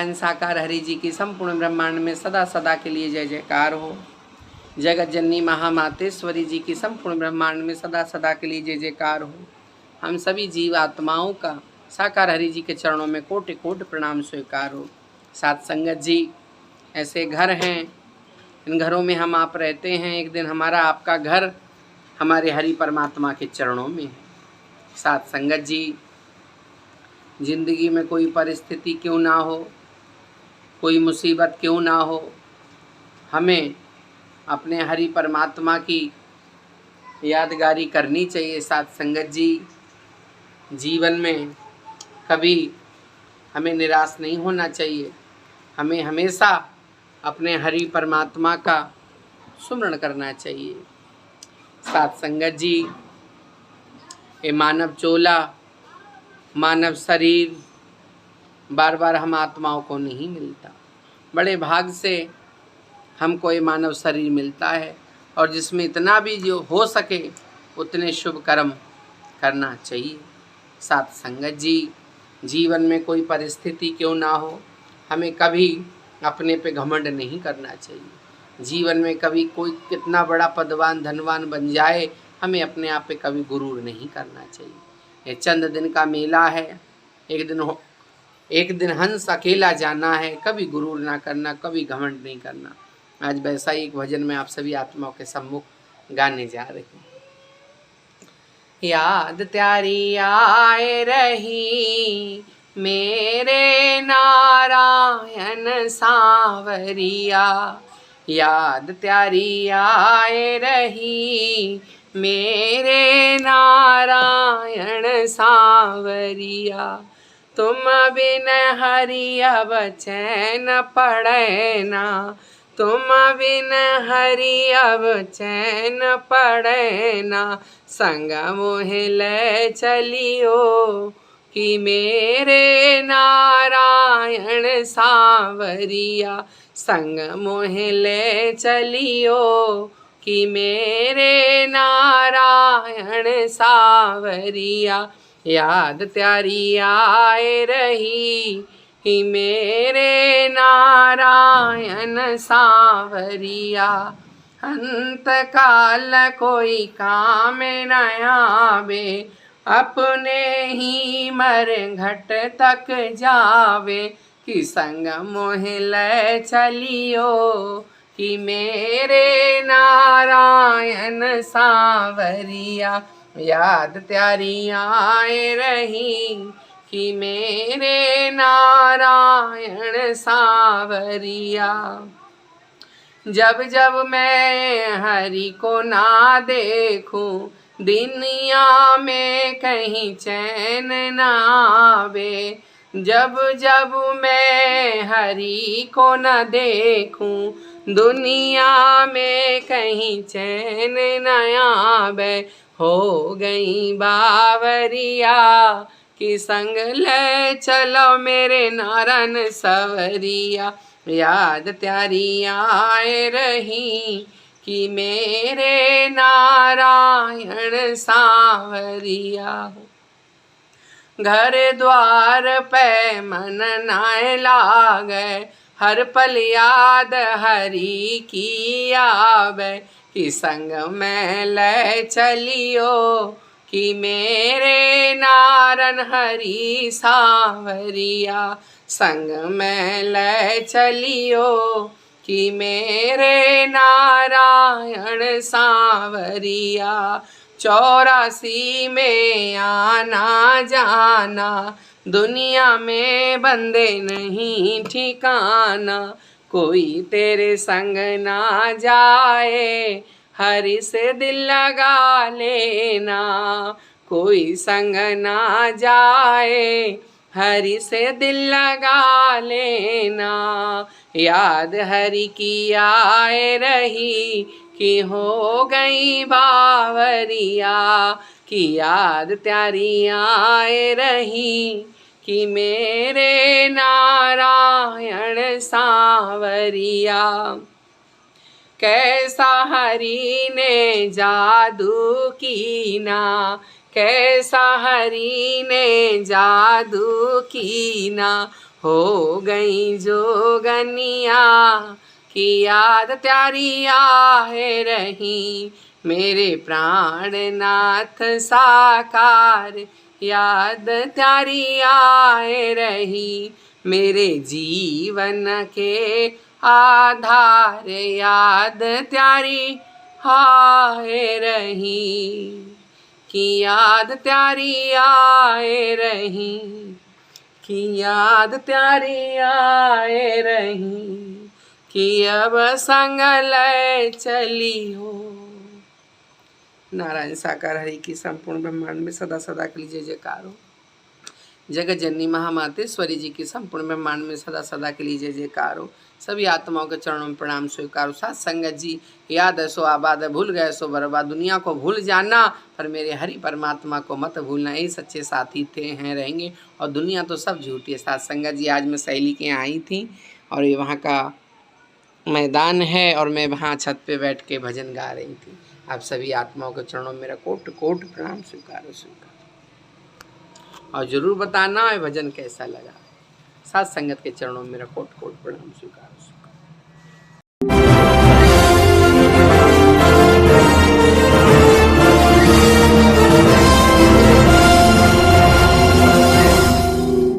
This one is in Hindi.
नारायण साकार हरि जी की संपूर्ण ब्रह्मांड में सदा सदा के लिए जय जयकार हो। जगत जननी महामातेश्वरी जी की संपूर्ण ब्रह्मांड में सदा सदा के लिए जय जयकार हो। हम सभी जीव आत्माओं का साकार हरि जी के चरणों में कोटि कोटि प्रणाम स्वीकार हो। साथ संगत जी, ऐसे घर हैं, इन घरों में हम आप रहते हैं। एक दिन हमारा आपका घर हमारे हरि परमात्मा के चरणों में है। साथ संगत जी, जिंदगी में कोई परिस्थिति क्यों ना हो, कोई मुसीबत क्यों ना हो, हमें अपने हरि परमात्मा की यादगारी करनी चाहिए। साथ संगत जी, जीवन में कभी हमें निराश नहीं होना चाहिए। हमें हमेशा अपने हरि परमात्मा का सुमरण करना चाहिए। साथ संगत जी, ये मानव चोला, मानव शरीर बार बार हम आत्माओं को नहीं मिलता। बड़े भाग से हमको ये मानव शरीर मिलता है, और जिसमें इतना भी जो हो सके उतने शुभ कर्म करना चाहिए। साथ संगत जी, जीवन में कोई परिस्थिति क्यों ना हो, हमें कभी अपने पे घमंड नहीं करना चाहिए। जीवन में कभी कोई कितना बड़ा पदवान धनवान बन जाए, हमें अपने आप पे कभी गुरूर नहीं करना चाहिए। ये चंद दिन का मेला है, एक दिन हंस अकेला जाना है। कभी गुरूर ना करना, कभी घमंड नहीं करना। आज वैसा ही एक भजन में आप सभी आत्माओं के सम्मुख गाने जा रहे हैं। याद त्यारी आए रही मेरे नारायण सांवरिया, याद त्यारी आए रही मेरे नारायण सांवरिया। तुम बिन हरि अब चैन पड़े ना, तुम बिन हरि अब चैन पड़े ना। संग मोहि ले चलियो कि मेरे नारायण सांवरिया, संग मोहि ले चलियो कि मेरे नारायण सांवरिया। याद त्यारी आए रही कि मेरे नारायण सांवरिया। अंत काल कोई काम न आवे, अपने ही मर घट तक जावे। कि संग मोहि ले चलियो कि मेरे नारायण सांवरिया। याद त्यारी आए रही कि मेरे नारायण सांवरिया। जब जब मैं हरि को ना देखूं, दुनिया में कहीं चैन न आवे। जब जब मैं हरि को न देखूं, दुनिया में कहीं चैन न आवे। हो गई बावरिया कि संग ले चलो मेरे नारायण सांवरिया। याद त्यारी आए रही कि मेरे नारायण सांवरिया। घर द्वार पे मन नाय लागे, हर पल याद हरि की आवे। कि संग में ले चलियो कि मेरे नारायण हरि सांवरिया। संग में ले चलियो कि मेरे नारायण सांवरिया। 84 में आना जाना, दुनिया में बंदे नहीं ठिकाना। कोई तेरे संग ना जाए, हरि से दिल लगा लेना। कोई संग ना जाए, हरि से दिल लगा लेना। याद हरि की आए रही कि हो गई बावरिया। कि याद त्यारी आए रही कि मेरे नारायण सांवरिया। कैसा हरि ने जादू कीना, कैसा हरि ने जादू कीना। हो गई जोगनिया की याद त्यारी आहे रही, मेरे प्राणनाथ साकार याद त्यारी आए रही, मेरे जीवन के आधार याद त्यारी आए रही, कि याद त्यारी आए रही, कि याद त्यारी आए रही, कि अब संग लय चली हो। नारायण साकार हरि की संपूर्ण ब्रह्मांड में सदा सदा के लिए जय जयकार हो। जगत जननी महामातेश्वरी जी की संपूर्ण ब्रह्मांड में सदा सदा के लिए जय जयकार हो। सभी आत्माओं के चरणों में प्रणाम स्वीकार हो। साथ संगत जी, याद है सो आबाद है, भूल गए सो बर्बाद। दुनिया को भूल जाना पर मेरे हरि परमात्मा को मत भूलना, यही सच्चे साथी थे, हैं, रहेंगे। और दुनिया तो सब झूठी है। साथ संगत जी, आज मैं सहेली के यहाँ आई थी और ये वहाँ का मैदान है और मैं वहाँ छत पे बैठ के भजन गा रही थी। आप सभी आत्माओं के चरणों में मेरा कोट कोट प्रणाम स्वीकार स्वीकार। और ज़रूर बताना है भजन कैसा लगा। साथ संगत के चरणों में मेरा कोट कोट प्रणाम स्वीकार।